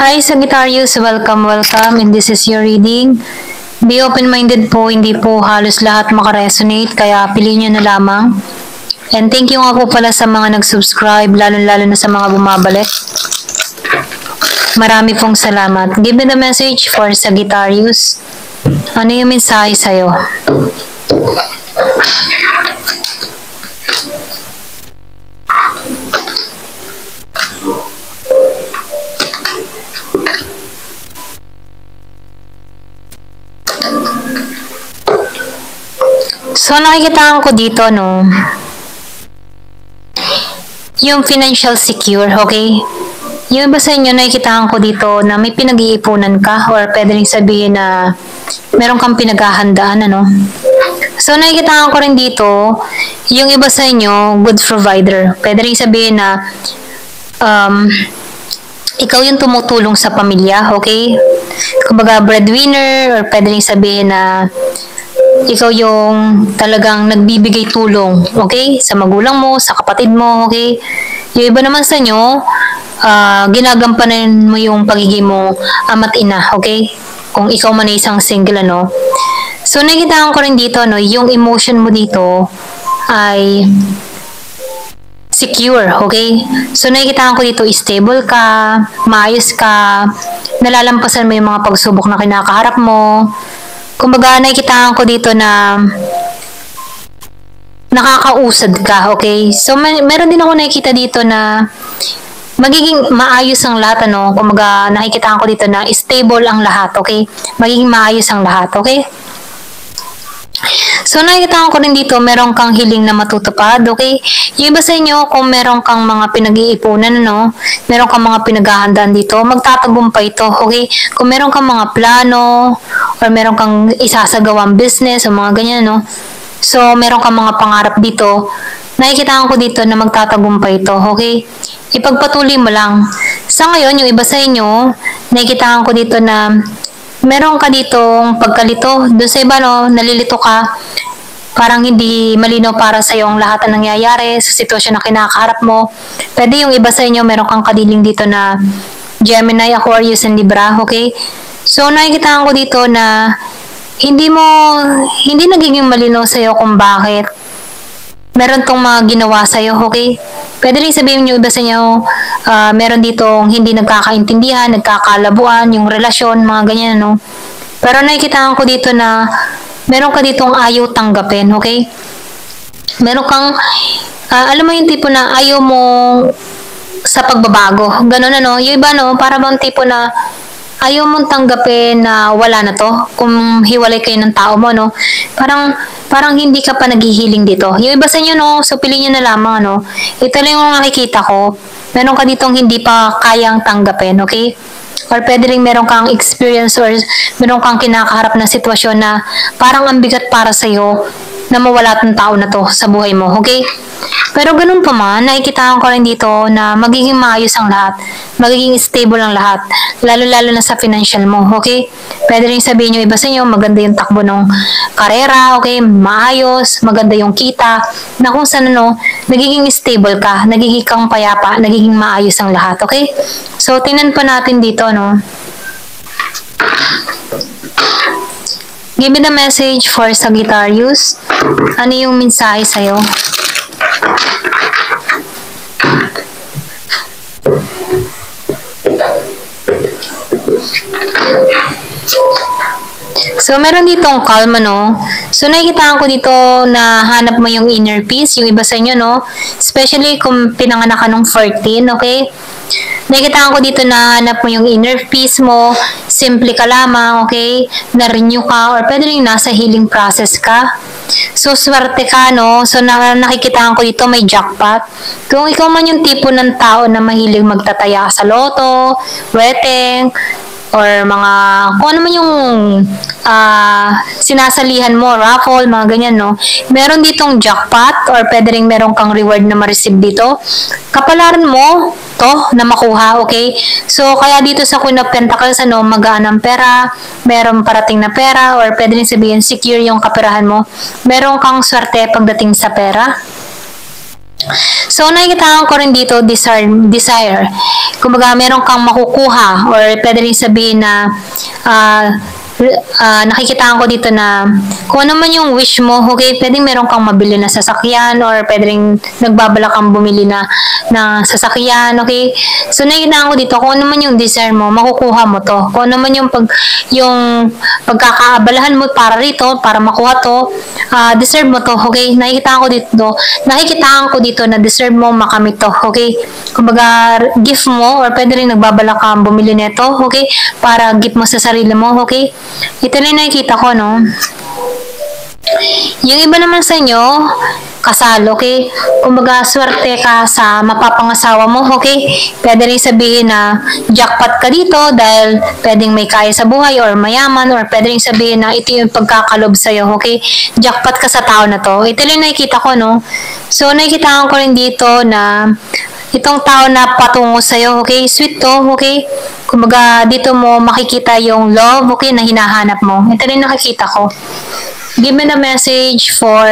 Hi Sagittarius, welcome. And this is your reading. Be open-minded po, hindi po halos lahat makaresonate, kaya piliin nyo na lamang. And thank you nga po pala sa mga nag-subscribe, lalo na sa mga bumabalik. Marami pong salamat. Give me the message for Sagittarius. Ano yung mensahe sa'yo? So, nakikitaan ko dito, no, yung financial secure, okay? Yung iba sa inyo, nakikitaan ko dito na may pinag-iipunan ka or pwede rin sabihin na meron kang pinaghahandaan, ano? So, nakikitaan ko rin dito, yung iba sa inyo, good provider. Pwede rin sabihin na ikaw yung tumutulong sa pamilya, okay? Kumbaga, breadwinner, or pwede rin sabihin na ikaw yung talagang nagbibigay tulong, okay? Sa magulang mo, sa kapatid mo, okay? Yung iba naman sa inyo, ginagampanan mo yung pagiging mo ama't ina, okay? Kung ikaw man ay isang single, ano? So, nakikitaan ko rin dito, no, yung emotion mo dito ay secure, okay? So, nakikitaan ko dito, stable ka, maayos ka, nalalampasan mo yung mga pagsubok na kinakaharap mo. Kumbaga, nakikitaan ko dito na nakakausad ka, okay? So, meron din ako nakikita dito na magiging maayos ang lahat, ano? Kumbaga, nakikitaan ko dito na stable ang lahat, okay? Magiging maayos ang lahat, okay? So, nakikitaan ko rin dito, meron kang hiling na matutupad, okay? Yung iba sa inyo, kung meron kang mga pinag-iipunan, ano? Meron kang mga pinaghahandaan dito, magtatagumpay ito, okay? Kung meron kang mga plano, or meron kang isasagawang business, o mga ganyan, no? So, meron kang mga pangarap dito, nakikitaan ko dito na magtatagumpay ito, okay? Ipagpatuloy mo lang. Sa ngayon, yung iba sa inyo, nakikitaan ko dito na meron ka ditong pagkalito. Doon sa iba, no, nalilito ka. Parang hindi malinaw para sa iyo ang lahat ng nangyayari sa sitwasyon na kinakaharap mo. Pwede yung iba sa inyo, meron kang kadiling dito na Gemini, Aquarius, and Libra, okay? So, nakikitaan ko dito na hindi nagiging malinaw sa iyo kung bakit meron tong mga ginawa sa iyo, okay? Pwede rin sabihin yung iba sa inyo, meron ditong hindi nagkakaintindihan, nagkakalabuan, yung relasyon, mga ganyan, no? Pero nakikitaan ko dito na meron ka ditong ayaw tanggapin, okay? Meron kang, alam mo yung tipo na ayaw mo sa pagbabago. Ganun, ano? Yung iba, no? Para bang tipo na ayaw mong tanggapin na wala na to kung hiwalay kayo ng tao mo, no? Parang hindi ka pa naghihiling dito. Yung iba sa inyo, no? So, piliin nyo na lamang, no? Ito lang yung nakikita ko. Meron ka ditong hindi pa kayang tanggapin, okay? Or pwede rin meron kang experience or meron kang kinakaharap na sitwasyon na parang ang bigat para sa'yo na mawala tong tao na to sa buhay mo, okay? Pero ganun pa man, nakikitaan ko rin dito na magiging maayos ang lahat, magiging stable ang lahat, lalo na sa financial mo, okay? Pwede rin sabihin nyo iba sa inyo, maganda yung takbo ng karera, okay? Maayos, maganda yung kita, na kung saan, ano, nagiging stable ka, nagiging kang payapa, nagiging maayos ang lahat, okay? So, tingnan pa natin dito, no? Give me the message for Sagittarius. Ano yung mensahe sa'yo? So, meron ditong calm, no? So, nakikitaan ko dito na hanap mo yung inner peace, yung iba sa inyo, no? Especially kung pinanganak ka nung 14, okay? Nakikitaan ko dito na hanap mo yung inner peace mo, simple ka lamang, okay? Na-renew ka, or pwede rin nasa healing process ka. So, swerte ka, no? So, nakikitaan ko dito may jackpot. Kung ikaw man yung tipo ng tao na mahilig magtataya sa loto, weteng, or mga, kung ano man yung sinasalihan mo, raffle, mga ganyan, no? Meron ditong jackpot, or pwede rin meron kang reward na ma-receive dito. Kapalaran mo to na makuha, okay? So, kaya dito sa Queen of Pentacles, ano, magaan ang pera, meron parating na pera, or pwede rin sabihin, secure yung kaperahan mo. Meron kang swerte pagdating sa pera. So, nakikita ko rin dito, desire. Kumbaga, meron kang makukuha or pwede rin sabihin na nakikita ko dito na kung ano man yung wish mo, okay, pwedeng meron kang mabili na sasakyan or pwede rin nagbabalak kang bumili na sasakyan, okay? So, nakikita ko dito kung ano man yung desire mo, makukuha mo to. Kung ano man yung pagkakaabalahan mo para rito, para makuha to, deserve mo to, okay? Nakikita ko dito na deserve mo makamit to, okay? Kumbaga, gift mo or pwede rin nagbabalak kang bumili nito, okay? Para gift mo sa sarili mo, okay? Ito na yung nakikita ko, no? Yung iba naman sa inyo, kasal, okay? Kumbaga, swerte ka sa mapapangasawa mo, okay? Pwede rin sabihin na jackpot ka dito dahil pwedeng may kaya sa buhay or mayaman or pwede rin sabihin na ito yung pagkakalob sa'yo, okay? Jackpot ka sa tao na to. Ito lang nakikita ko, no? So, nakikita ko rin dito na itong tao na patungo sa'yo, okay? Sweet to, okay? Kumbaga, dito mo makikita yung love, okay, na hinahanap mo. Ito rin nakikita ko. Give me the message for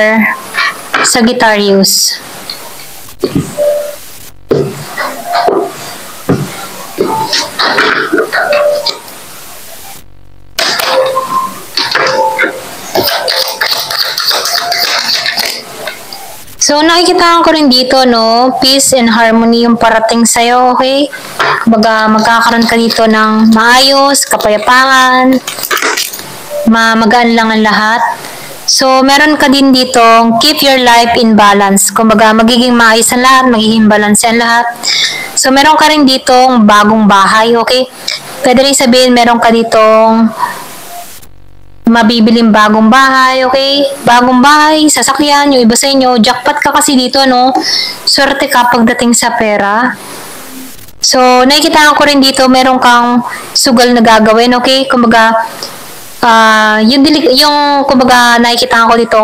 Sagittarius. So, nakikita ko rin dito, no, peace and harmony yung parating sa'yo, okay? Baga, magkakaroon ka dito ng maayos, kapayapaan, magaan lang ang lahat. So, meron ka din dito, keep your life in balance. Kumbaga, magiging maayos ang lahat, magiging balance ang lahat. So, meron ka rin dito bagong bahay, okay? Pwede rin sabihin, meron ka dito mabibiling bagong bahay, okay? Bagong bahay, sasakyan, yung iba sa inyo, jackpot ka kasi dito, no? Swerte ka pagdating sa pera. So, nakikita ko rin dito, meron kang sugal na gagawin, okay? Kumbaga, yung kumbaga nakikita ko dito,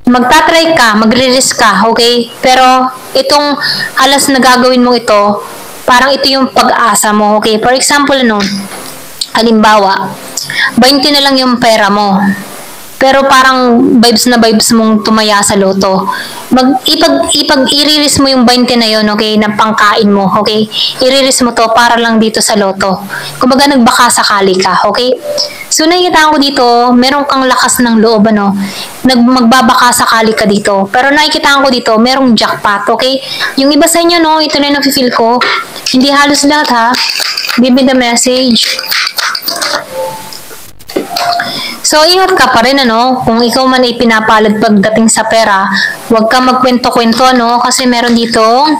magta-try ka, magre-risk ka, okay? Pero itong alas na gagawin mo ito, parang ito yung pag-asa mo, okay? For example, no, halimbawa, 20 na lang yung pera mo. Pero parang vibes na vibes mong tumaya sa loto. I-release mo yung 20 na yun, okay, na pangkain mo, okay? I-release mo to para lang dito sa loto. Kumbaga nagbaka sakali ka, okay? So nakikita ko dito, meron kang lakas ng loob, ano? Magbabaka sakali ka dito. Pero nakikita ko dito, merong jackpot, okay? Yung iba sa inyo, no, ito na yung nafe-feel ko. Hindi halos lahat, ha? Give me the message. So, ingat ka pa rin, ano? Kung ikaw man ay pinapalad pagdating sa pera, huwag ka magkwento-kwento, no? Kasi meron ditong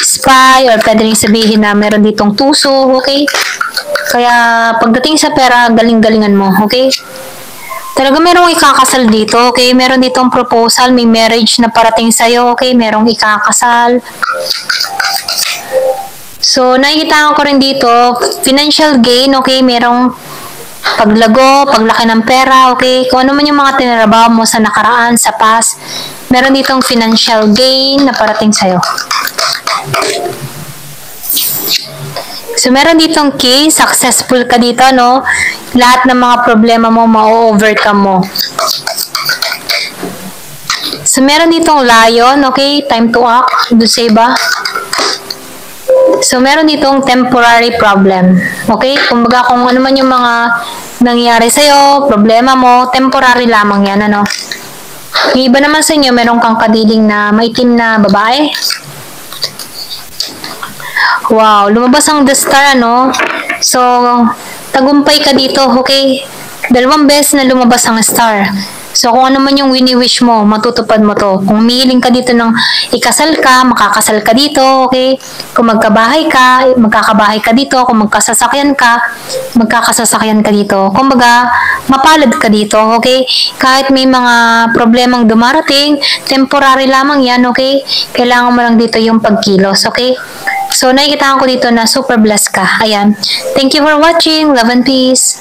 spy or pwede rin sabihin na meron ditong tuso, okay? Kaya, pagdating sa pera, galing-galingan mo, okay? Talaga merong ikakasal dito, okay? Meron ditong proposal, may marriage na parating sa'yo, okay? Merong ikakasal. So, nakikita ko rin dito, financial gain, okay? Merong paglago, paglaki ng pera, okay? Kung ano man yung mga tinrabaho mo sa nakaraan, sa past, meron ditong financial gain na parating sa'yo. So, meron ditong key, successful ka dito, no? Lahat ng mga problema mo, ma-overcome mo. So, meron ditong lion, okay? Time to act, doon sa iba. So, meron ditong temporary problem. Okay? Kumbaga, kung ano man yung mga nangyari sa'yo, problema mo, temporary lamang yan, ano? Yung iba naman sa inyo, meron kang kadiling na maitim na babae. Wow, lumabas ang the star, ano? So, tagumpay ka dito, okay? 2 beses na lumabas ang star. So, kung ano man yung wini-wish mo, matutupad mo to. Kung humihiling ka dito ng ikasal ka, makakasal ka dito, okay? Kung magkabahay ka, magkakabahay ka dito. Kung magkasasakyan ka, magkakasasakyan ka dito. Kumbaga, mapalad ka dito, okay? Kahit may mga problemang dumarating, temporary lamang yan, okay? Kailangan mo lang dito yung pagkilos, okay? So, nakikita ko dito na super blessed ka. Ayan. Thank you for watching. Love and peace.